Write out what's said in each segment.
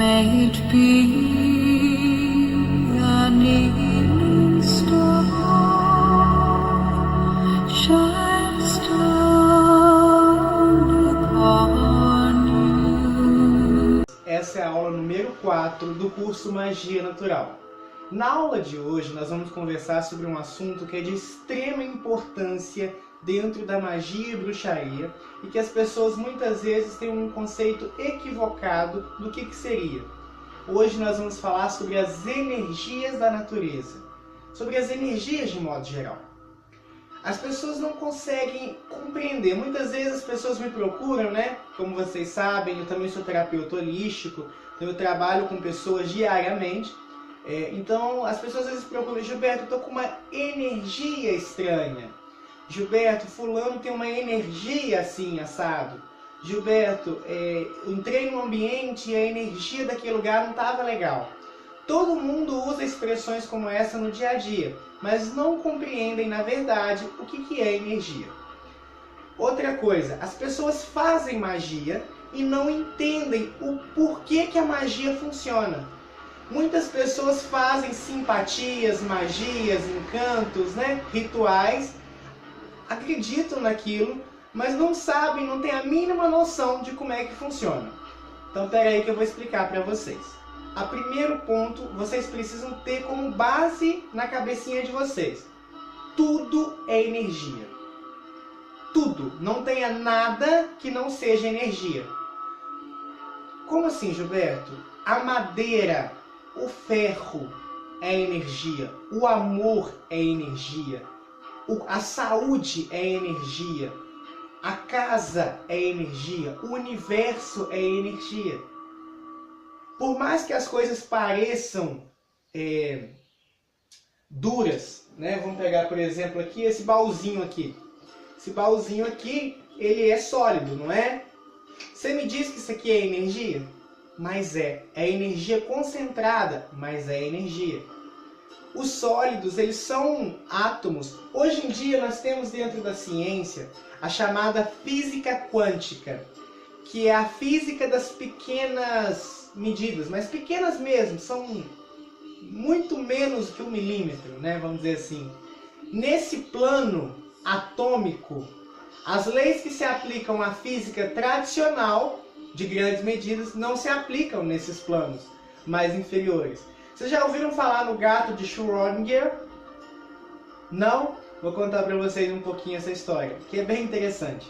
May it be an evening star, shines down upon you. Essa é a aula número 4 do curso Magia Natural. Na aula de hoje nós vamos conversar sobre um assunto que é de extrema importância dentro da magia e bruxaria e que as pessoas muitas vezes têm um conceito equivocado do que seria. Hoje nós vamos falar sobre as energias da natureza, sobre as energias de modo geral. As pessoas não conseguem compreender. Muitas vezes as pessoas me procuram, né? Como vocês sabem, eu também sou terapeuta holístico, então eu trabalho com pessoas diariamente. Então as pessoas às vezes procuram: Gilberto, eu estou com uma energia estranha. Gilberto, fulano tem uma energia assim, assado. Gilberto, eu entrei num ambiente e a energia daquele lugar não estava legal. Todo mundo usa expressões como essa no dia a dia, mas não compreendem, na verdade, o que é energia. Outra coisa, as pessoas fazem magia e não entendem o porquê que a magia funciona. Muitas pessoas fazem simpatias, magias, encantos, né? Rituais, acreditam naquilo, mas não sabem, não têm a mínima noção de como é que funciona. Então, pera aí que eu vou explicar para vocês. A primeiro ponto, vocês precisam ter como base na cabecinha de vocês: tudo é energia. Tudo. Não tenha nada que não seja energia. Como assim, Gilberto? A madeira, o ferro é energia. O amor é energia. A saúde é energia. A casa é energia. O universo é energia. Por mais que as coisas pareçam duras, né? Vamos pegar, por exemplo, aqui esse baúzinho aqui. Esse baúzinho aqui, ele é sólido, não é? Você me diz que isso aqui é energia? Mas é energia concentrada, mas é energia. Os sólidos, eles são átomos. Hoje em dia nós temos dentro da ciência a chamada física quântica, que é a física das pequenas medidas, mas pequenas mesmo, são muito menos que 1 milímetro, né? Vamos dizer assim. Nesse plano atômico, as leis que se aplicam à física tradicional de grandes medidas não se aplicam nesses planos mais inferiores. Vocês já ouviram falar no gato de Schrödinger? Não? Vou contar para vocês um pouquinho essa história, que é bem interessante.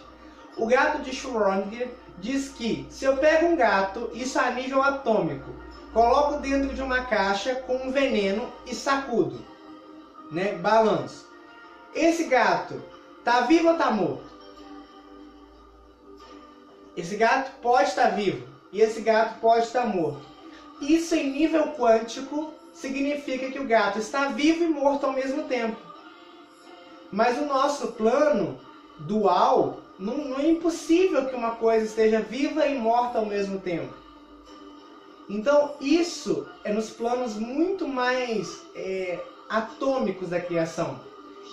O gato de Schrödinger diz que se eu pego um gato, isso a nível atômico, coloco dentro de uma caixa com um veneno e sacudo, né? Balanço. Esse gato tá vivo ou tá morto? Esse gato pode estar vivo e esse gato pode estar morto. Isso em nível quântico significa que o gato está vivo e morto ao mesmo tempo. Mas o nosso plano dual, não é impossível que uma coisa esteja viva e morta ao mesmo tempo. Então isso é nos planos muito mais atômicos da criação.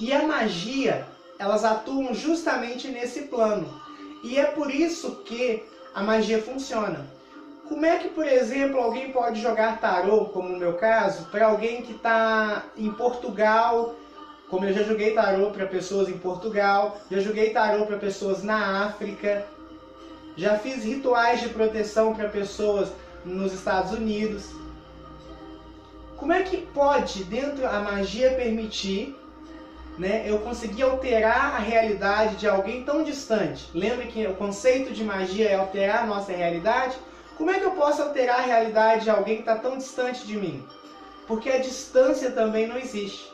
E a magia, elas atuam justamente nesse plano. E é por isso que a magia funciona. Como é que, por exemplo, alguém pode jogar tarô, como no meu caso, para alguém que está em Portugal, como eu já joguei tarô para pessoas em Portugal, já joguei tarô para pessoas na África, já fiz rituais de proteção para pessoas nos Estados Unidos. Como é que pode, dentro da magia, permitir, né, eu conseguir alterar a realidade de alguém tão distante? Lembra que o conceito de magia é alterar a nossa realidade? Como é que eu posso alterar a realidade de alguém que está tão distante de mim? Porque a distância também não existe.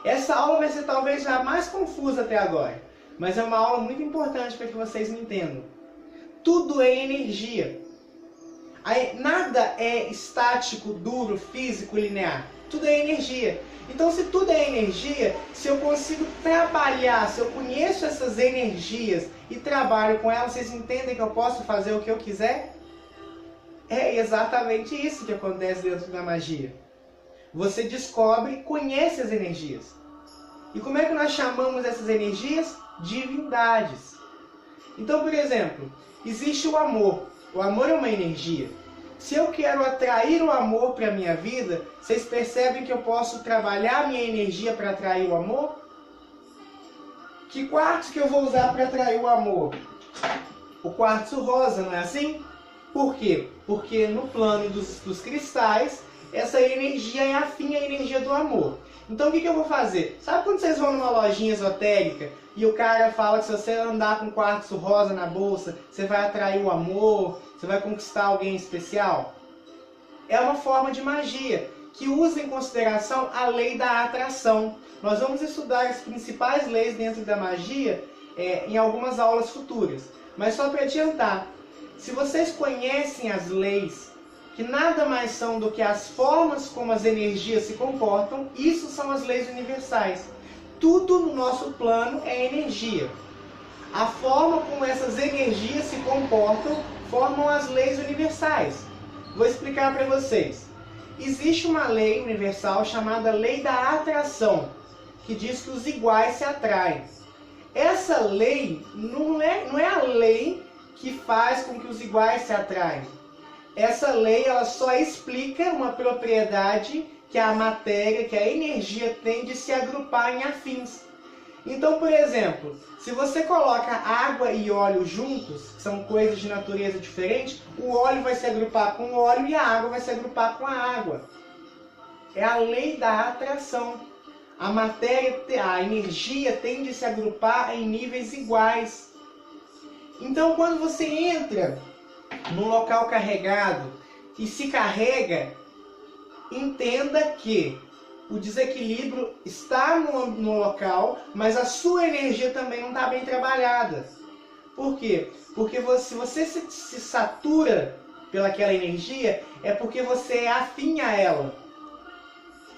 Essa aula vai ser talvez a mais confusa até agora, mas é uma aula muito importante para que vocês me entendam. Tudo é energia. Nada é estático, duro, físico, linear. Tudo é energia. Então, se tudo é energia, se eu consigo trabalhar, se eu conheço essas energias e trabalho com elas, vocês entendem que eu posso fazer o que eu quiser? É exatamente isso que acontece dentro da magia. Você descobre e conhece as energias. E como é que nós chamamos essas energias? Divindades. Então, por exemplo, existe o amor. O amor é uma energia. Se eu quero atrair o amor para a minha vida, vocês percebem que eu posso trabalhar a minha energia para atrair o amor? Que quartzo que eu vou usar para atrair o amor? O quartzo rosa, não é assim? Por quê? Porque no plano dos cristais, essa energia é afim à energia do amor. Então o que eu vou fazer? Sabe quando vocês vão numa lojinha esotérica e o cara fala que se você andar com quartzo rosa na bolsa, você vai atrair o amor, você vai conquistar alguém especial? É uma forma de magia que usa em consideração a lei da atração. Nós vamos estudar as principais leis dentro da magia em algumas aulas futuras. Mas só para adiantar, se vocês conhecem as leis, que nada mais são do que as formas como as energias se comportam, isso são as leis universais. Tudo no nosso plano é energia. A forma como essas energias se comportam formam as leis universais. Vou explicar para vocês. Existe uma lei universal chamada lei da atração, que diz que os iguais se atraem. Essa lei não é a lei que faz com que os iguais se atraem. Essa lei ela só explica uma propriedade que a matéria, que a energia tem de se agrupar em afins. Então, por exemplo, se você coloca água e óleo juntos, que são coisas de natureza diferente, o óleo vai se agrupar com o óleo e a água vai se agrupar com a água. É a lei da atração. A matéria, a energia tende a se agrupar em níveis iguais. Então, quando você entra num local carregado e se carrega, entenda que o desequilíbrio está no local, mas a sua energia também não está bem trabalhada. Por quê? Porque se você se satura pelaquela energia, é porque você é afim a ela.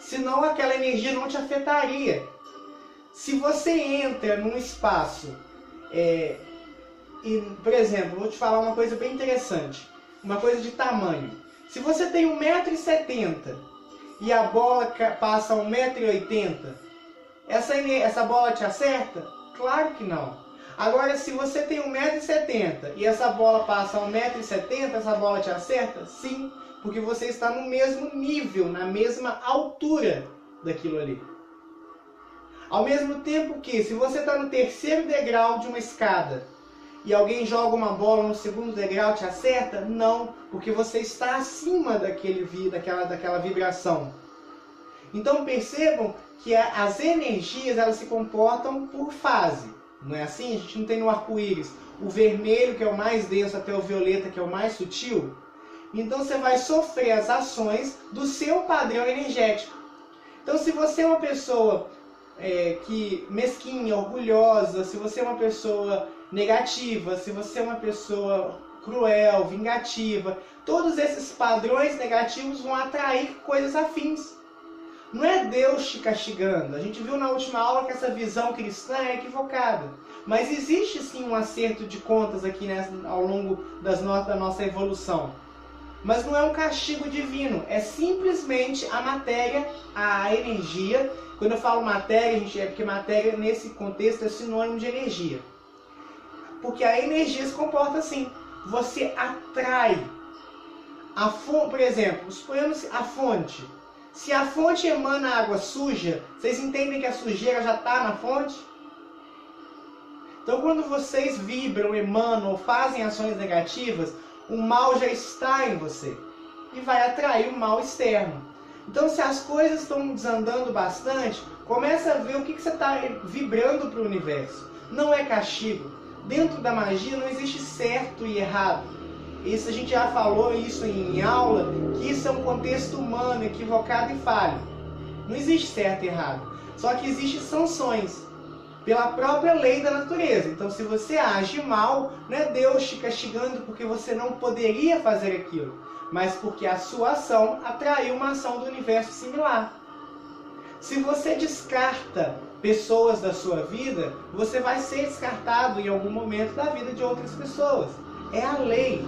Senão aquela energia não te afetaria. Se você entra num espaço por exemplo, vou te falar uma coisa bem interessante, uma coisa de tamanho. Se você tem 1,70 m e a bola passa 1,80 m, essa bola te acerta? Claro que não. Agora, se você tem 1,70 m e essa bola passa 1,70 m, essa bola te acerta? Sim, porque você está no mesmo nível, na mesma altura daquilo ali. Ao mesmo tempo que, se você está no terceiro degrau de uma escada, e alguém joga uma bola no segundo degrau, te acerta? Não, porque você está acima daquela vibração. Então percebam que as energias elas se comportam por fase. Não é assim? A gente não tem no arco-íris o vermelho, que é o mais denso, até o violeta, que é o mais sutil. Então você vai sofrer as ações do seu padrão energético. Então se você é uma pessoa mesquinha, orgulhosa, se você é uma pessoa negativa, se você é uma pessoa cruel, vingativa, todos esses padrões negativos vão atrair coisas afins. Não é Deus te castigando. A gente viu na última aula que essa visão cristã é equivocada. Mas existe sim um acerto de contas aqui ao longo da nossa evolução. Mas não é um castigo divino, é simplesmente a matéria, a energia. Quando eu falo matéria, gente, é porque matéria nesse contexto é sinônimo de energia. Porque a energia se comporta assim. Você atrai. Por exemplo, suponhamos a fonte. Se a fonte emana água suja, vocês entendem que a sujeira já está na fonte? Então quando vocês vibram, emanam ou fazem ações negativas, o mal já está em você. E vai atrair o mal externo. Então se as coisas estão desandando bastante, começa a ver o que você está vibrando para o universo. Não é castigo. Dentro da magia não existe certo e errado. Isso a gente já falou isso em aula, que isso é um contexto humano, equivocado e falho. Não existe certo e errado. Só que existem sanções pela própria lei da natureza. Então se você age mal, não é Deus te castigando porque você não poderia fazer aquilo, mas porque a sua ação atraiu uma ação do universo similar. Se você descarta pessoas da sua vida, você vai ser descartado em algum momento da vida de outras pessoas. É a lei.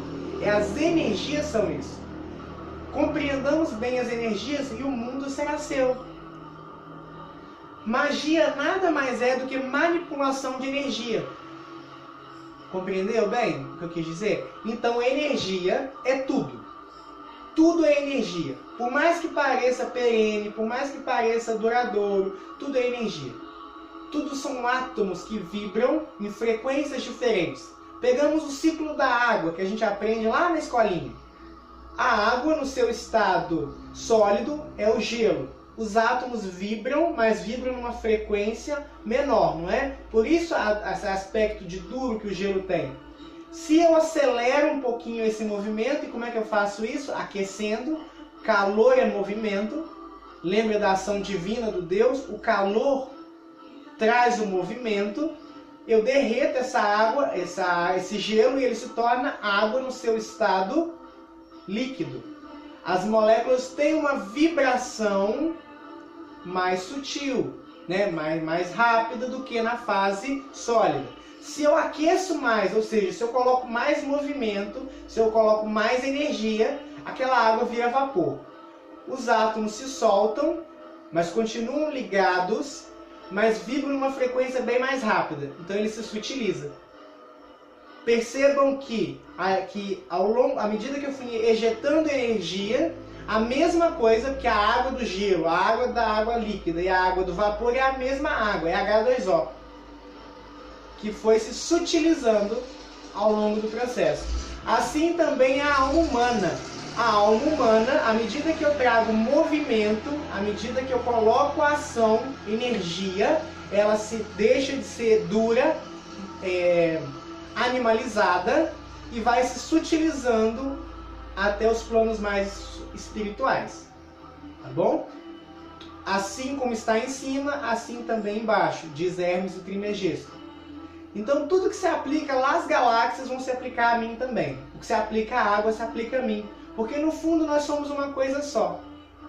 As energias são isso. Compreendamos bem as energias e o mundo será seu. Magia nada mais é do que manipulação de energia. Compreendeu bem o que eu quis dizer? Então energia é tudo. tudo é energia. Por mais que pareça perene, por mais que pareça duradouro, tudo é energia. Tudo são átomos que vibram em frequências diferentes. Pegamos o ciclo da água, que a gente aprende lá na escolinha. A água, no seu estado sólido, é o gelo. Os átomos vibram, mas vibram numa frequência menor, não é? Por isso esse aspecto de duro que o gelo tem. Se eu acelero um pouquinho esse movimento, e como é que eu faço isso? Aquecendo. Calor é movimento. Lembra da ação divina do Deus? O calor traz o movimento. Eu derreto essa água, esse gelo, e ele se torna água no seu estado líquido. As moléculas têm uma vibração mais sutil, né? mais rápida do que na fase sólida. Se eu aqueço mais, ou seja, se eu coloco mais movimento, se eu coloco mais energia, aquela água vira vapor. Os átomos se soltam, mas continuam ligados, mas vibram numa frequência bem mais rápida. Então ele se sutiliza. Percebam que à medida que eu fui ejetando energia, a mesma coisa que a água do gelo, a água da água líquida e a água do vapor é a mesma água, é H2O, que foi se sutilizando ao longo do processo. Assim também a alma humana. A alma humana, à medida que eu trago movimento, à medida que eu coloco ação, energia, ela se deixa de ser dura, animalizada, e vai se sutilizando até os planos mais espirituais. Tá bom? Assim como está em cima, assim também embaixo, diz Hermes o Trismegisto. Então tudo que se aplica lá às galáxias vão se aplicar a mim também. O que se aplica à água se aplica a mim. Porque no fundo nós somos uma coisa só.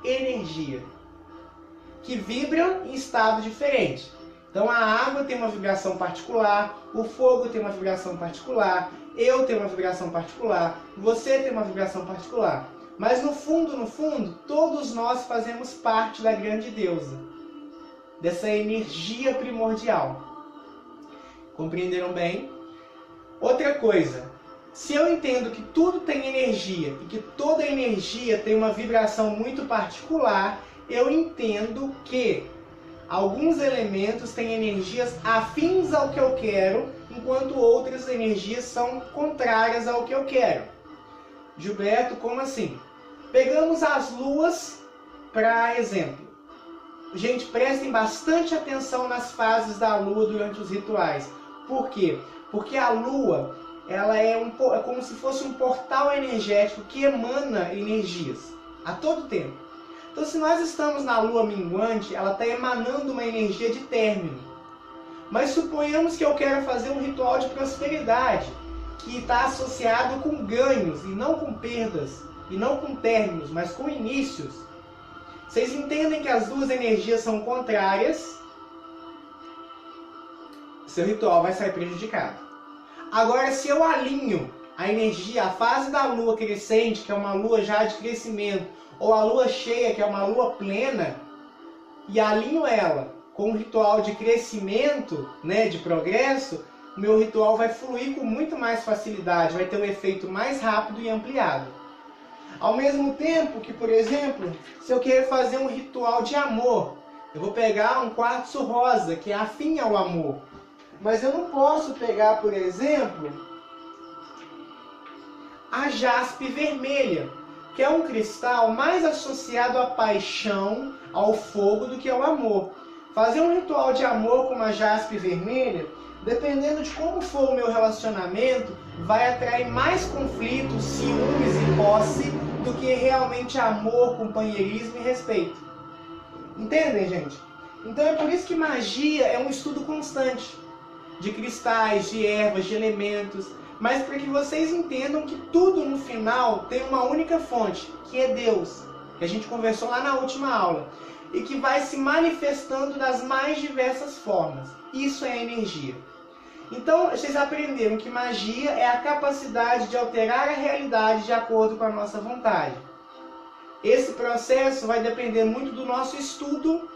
Energia. Que vibram em estado diferente. Então a água tem uma vibração particular, o fogo tem uma vibração particular, eu tenho uma vibração particular, você tem uma vibração particular. Mas no fundo, todos nós fazemos parte da grande deusa. Dessa energia primordial. Compreenderam bem? Outra coisa, se eu entendo que tudo tem energia e que toda energia tem uma vibração muito particular, eu entendo que alguns elementos têm energias afins ao que eu quero, enquanto outras energias são contrárias ao que eu quero. Gilberto, como assim? Pegamos as luas para exemplo. Gente, prestem bastante atenção nas fases da lua durante os rituais. Por quê? Porque a lua, ela é como se fosse um portal energético que emana energias a todo tempo. Então, se nós estamos na lua minguante, ela está emanando uma energia de término. Mas suponhamos que eu quero fazer um ritual de prosperidade, que está associado com ganhos e não com perdas, e não com términos, mas com inícios. Vocês entendem que as duas energias são contrárias? Seu ritual vai sair prejudicado. Agora, se eu alinho a energia, a fase da lua crescente, que é uma lua já de crescimento, ou a lua cheia, que é uma lua plena, e alinho ela com um ritual de crescimento, né, de progresso, o meu ritual vai fluir com muito mais facilidade, vai ter um efeito mais rápido e ampliado. Ao mesmo tempo que, por exemplo, se eu quero fazer um ritual de amor, eu vou pegar um quartzo rosa, que é afim ao amor. Mas eu não posso pegar, por exemplo, a jaspe vermelha, que é um cristal mais associado à paixão, ao fogo, do que ao amor. Fazer um ritual de amor com uma jaspe vermelha, dependendo de como for o meu relacionamento, vai atrair mais conflitos, ciúmes e posse do que realmente amor, companheirismo e respeito. Entendem, gente? Então é por isso que magia é um estudo constante de cristais, de ervas, de elementos, mas para que vocês entendam que tudo no final tem uma única fonte, que é Deus, que a gente conversou lá na última aula, e que vai se manifestando das mais diversas formas. Isso é energia. Então, vocês aprenderam que magia é a capacidade de alterar a realidade de acordo com a nossa vontade. Esse processo vai depender muito do nosso estudo,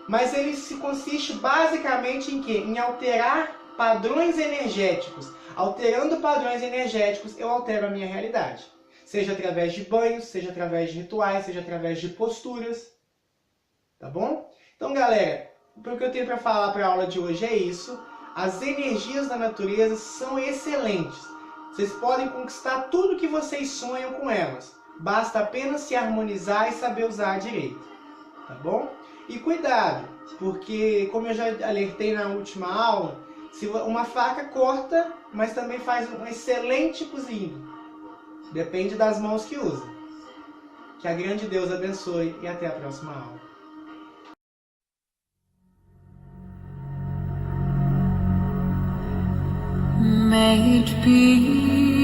mas ele se consiste basicamente em quê? Em alterar padrões energéticos. Alterando padrões energéticos, eu altero a minha realidade. Seja através de banhos, seja através de rituais, seja através de posturas. Tá bom? Então, galera, o que eu tenho para falar para a aula de hoje é isso. As energias da natureza são excelentes. Vocês podem conquistar tudo que vocês sonham com elas. Basta apenas se harmonizar e saber usar direito. Tá bom? E cuidado, porque como eu já alertei na última aula, se uma faca corta, mas também faz um excelente cozinho. Depende das mãos que usa. Que a grande Deus abençoe e até a próxima aula. May it be